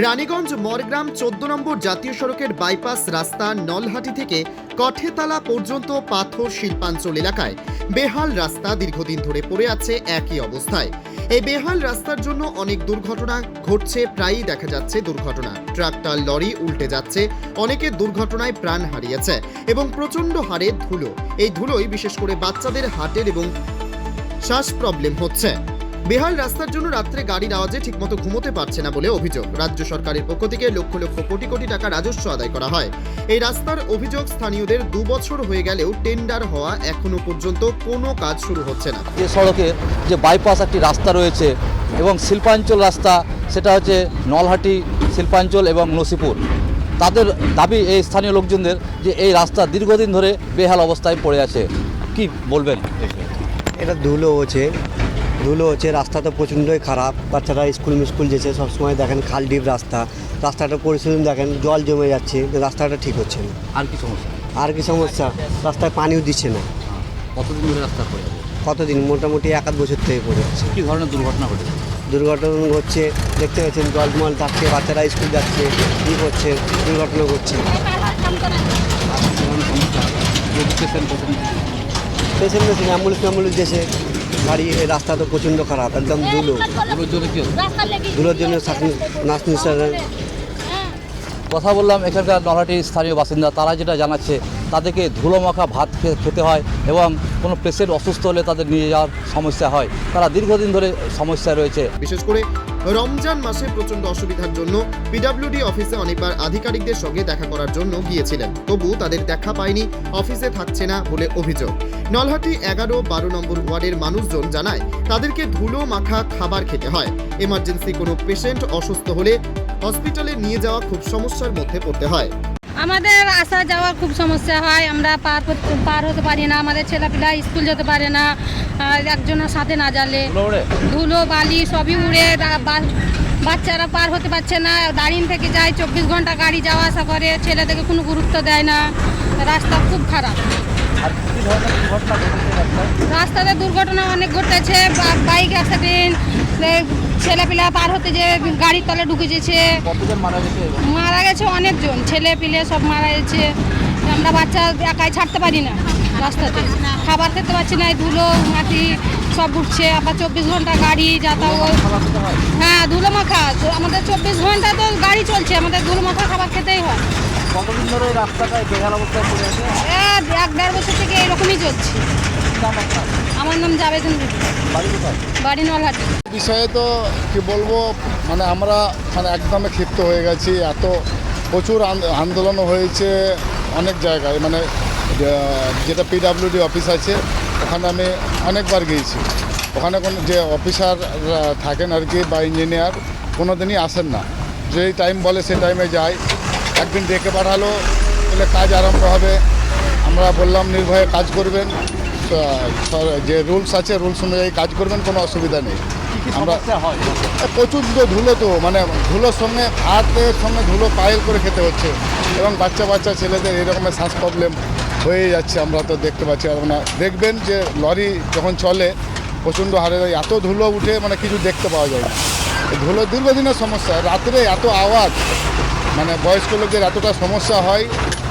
রানীগঞ্জ মরগ্রাম 14 নম্বর জাতীয় সড়কের বাইপাস রাস্তা নলহাটি থেকে কঠেতলা পর্যন্ত পাথর শিল্পাঞ্চল এলাকায় বেহাল রাস্তা দীর্ঘদিন ধরে পড়ে আছে একই অবস্থায়। এই বেহাল রাস্তার জন্য অনেক দুর্ঘটনা ঘটছে, প্রায়ই দেখা যাচ্ছে দুর্ঘটনা, ট্রাক্টর লরি উল্টে যাচ্ছে, অনেকের দুর্ঘটনায় প্রাণ হারিয়েছে এবং প্রচণ্ড হারে ধুলো। এই ধুলোই বিশেষ করে বাচ্চাদের হার্টের এবং শ্বাস প্রবলেম হচ্ছে। বেহাল রাস্তার জন্য রাত্রে গাড়ির আওয়াজে ঠিকমতো ঘুমোতে পারছে না বলে অভিযোগ। রাজ্য সরকারের পক্ষ থেকে লক্ষ লক্ষ কোটি কোটি টাকা রাজস্ব আদায় করা হয়। এই রাস্তার অভিযোগ স্থানীয়দের 2 বছর হয়ে গেলেও টেন্ডার হওয়া এখনো পর্যন্ত কোনো কাজ শুরু হচ্ছে না। যে সড়কে যে বাইপাস একটি রাস্তা রয়েছে এবং শিল্পাঞ্চল রাস্তা, সেটা হচ্ছে নলহাটি, শিল্পাঞ্চল এবং নসিপুর। তাদের দাবি এই স্থানীয় লোকজনদের যে এই রাস্তা দীর্ঘদিন ধরে বেহাল অবস্থায় পড়ে আছে। কি বলবেন? এটা ধুলো হচ্ছে, রাস্তা তো প্রচণ্ডই খারাপ। বাচ্চারা স্কুল যেছে, সবসময় দেখেন খালডিপ রাস্তাটা পরিস্থিতি দেখেন, জল জমে যাচ্ছে, রাস্তাটা ঠিক হচ্ছে না। আর কি সমস্যা রাস্তায় পানিও দিচ্ছে না। কতদিন ধরে রাস্তা পড়ে আছে? কতদিন? মোটামুটি 1-8 বছর থেকে পড়ে আছে। কী ধরনের দুর্ঘটনা ঘটেছে? দুর্ঘটনা ঘটছে, দেখতে পাচ্ছেন জলমল থাকছে, বাচ্চারা স্কুল যাচ্ছে, কী করছে, দুর্ঘটনা ঘটছে। পেশেন্ট অ্যাম্বুলেন্স যেছে গাড়ি, এই রাস্তা তো প্রচণ্ড খারাপ, একদম ধুলোর জন্য নাচ নিঃশ্বাস। কথা বললাম এখানকার নলহাটির স্থানীয় বাসিন্দা, তারা যেটা জানাচ্ছে তাদেরকে ধুলো মাখা ভাত খেতে হয় এবং কোনো পেশেন্ট অসুস্থ হলে তাদের নিয়ে যাওয়ার সমস্যা হয়। তারা দীর্ঘদিন ধরে সমস্যায় রয়েছে। বিশেষ করে রমজান মাসে প্রচন্ড অসুবিধার জন্য পিডব্লিউডি অফিসে অনেকবার আধিকারিকদের সঙ্গে দেখা করার জন্য গিয়েছিলেন, তবু তাদের দেখা পায়নি, অফিসে থাকছে না বলে অভিযোগ। নলহাটি 11-12 নম্বর ওয়ার্ডের মানুষজন জানায় তাদেরকে ধুলো মাখা খাবার খেতে হয়। এমার্জেন্সি কোনো পেশেন্ট অসুস্থ হলে হসপিটালে নিয়ে যাওয়া খুব সমস্যার মধ্যে পড়তে হয়। আমাদের আসা যাওয়া খুব সমস্যা হয়, আমরা পার হতে পারি না, আমাদের ছেলেপিলা স্কুল যেতে পারে না, একজনের সাথে না জালে ধুলো বালি সবই উড়ে, বাচ্চারা পার হতে পারছে না, দাঁড়িয়ে থেকে যায়, 24 ঘন্টা গাড়ি যাওয়া আসা করে, ছেলেদেরকে কোনো গুরুত্ব দেয় না, রাস্তা খুব খারাপ। রাস্তাতে দুর্ঘটনা অনেক ঘটেছে, বাইক অ্যাক্সিডেন্ট, ছেলেপিলা পার হতে যে গাড়ির তলে ঢুকে যেছে, মারা গেছে অনেকজন, ছেলে পিলে সব মারা গেছে। আমরা বাচ্চা একাই ছাড়তে পারি না, রাস্তাতে খাবার খেতে পারছি না, ধুলো মাটি সব উঠছে, আবার 24 ঘন্টা গাড়ি যাতায়াত। হ্যাঁ, ধুলো মাখা, আমাদের 24 ঘন্টা তো গাড়ি চলছে, আমাদের ধুলো মাখা খাবার খেতেই হয়। কতদিন ধরে রাস্তাটায় বেহাল অবস্থায় পড়ে আছে? 1-1.5 বছর থেকে এরকমই চলছে। আমার নাম জাবেদুন বিবি, বাড়ি নলহাটি। বিষয়ে তো কি বলবো, মানে আমরা একদমই ক্ষিপ্ত হয়ে গেছি। এত প্রচুর আন্দোলন হয়েছে অনেক জায়গায়, মানে যেটা পিডব্লিউডি অফিস আছে ওখানে আমি অনেকবার গিয়েছি। ওখানে কোনো যে অফিসার থাকেন আর কি বা ইঞ্জিনিয়ার কোনো দিনই আসেন না। যেই টাইম বলে সেই টাইমে যায়। একদিন ডেকে পাঠালো, বলে কাজ আরম্ভ হবে। আমরা বললাম নির্ভয়ে কাজ করবেন, যে রুলস আছে রুলস অনুযায়ী কাজ করবেন, কোনো অসুবিধা নেই। আমরা প্রচুর ধুলো, তো মানে ধুলোর সঙ্গে হাতের সঙ্গে ধুলো পায়েল করে খেতে হচ্ছে এবং বাচ্চা ছেলেদের এরকমের শ্বাস প্রবলেম হয়ে যাচ্ছে। আমরা তো দেখতে পাচ্ছি, না দেখবেন যে লরি যখন চলে প্রচণ্ড হারে এত ধুলো উঠে, মানে কিছু দেখতে পাওয়া যায় না। ধুলো দীর্ঘদিনের সমস্যা, রাত্রে এত আওয়াজ, মানে বয়স্ক লোকদের এতটা সমস্যা হয়,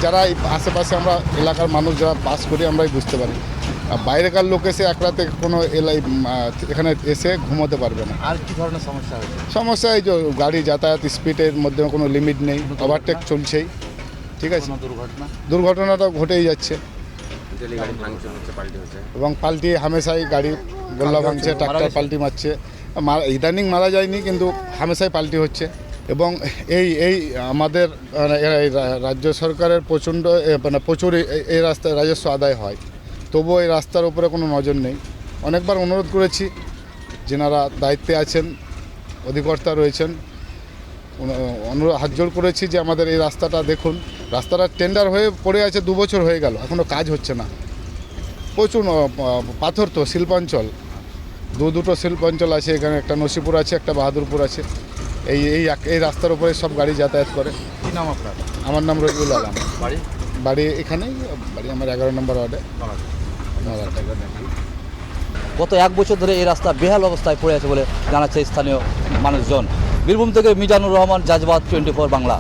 যারা আশেপাশে আমরা এলাকার মানুষ যারা বাস করি আমরাই বুঝতে পারি। আর বাইরেকার লোক এসে এক রাতে কোনো এখানে এসে ঘুমোতে পারবে না। আর কি ধরনের সমস্যা হয়েছে? সমস্যা এই যে গাড়ি যাতায়াত স্পিডের মধ্যে কোনো লিমিট নেই, ওভারটেক চলছেই, ঠিক আছে। দুর্ঘটনাটা ঘটেই যাচ্ছে এবং পাল্টি হামেশাই গাড়ি গোল্লা ভাঙছে, ট্রাক্টর পাল্টি মারছে। ইদানিং মারা যায়নি, কিন্তু হামেশাই পাল্টি হচ্ছে। এবং এই আমাদের রাজ্য সরকারের প্রচুর এই রাস্তায় রাজস্ব আদায় হয়, তবুও এই রাস্তার উপরে কোনো নজর নেই। অনেকবার অনুরোধ করেছি, যেনারা দায়িত্বে আছেন, অধিকর্তা রয়েছেন, হাত জোড় করেছি যে আমাদের এই রাস্তাটা দেখুন। রাস্তাটা টেন্ডার হয়ে পড়ে আছে, 2 বছর হয়ে গেল, এখনও কাজ হচ্ছে না। প্রচুর পাথর, তো শিল্পাঞ্চল, দুটো শিল্পাঞ্চল আছে এখানে, একটা নসিপুর আছে, একটা বাহাদুরপুর আছে। এই রাস্তার উপরে সব গাড়ি যাতায়াত করে। কি নাম আপনার? আমার নাম রবিউল আলম। বাড়ি এখানেই, বাড়ি আমার 11 নম্বর ওয়ার্ডে। গত 1 বছর ধরে এই রাস্তা বেহাল অবস্থায় পড়ে আছে বলে জানাচ্ছে স্থানীয় মানুষজন। বীরভূম থেকে মিজানুর রহমান, জাজবাত 24 বাংলা।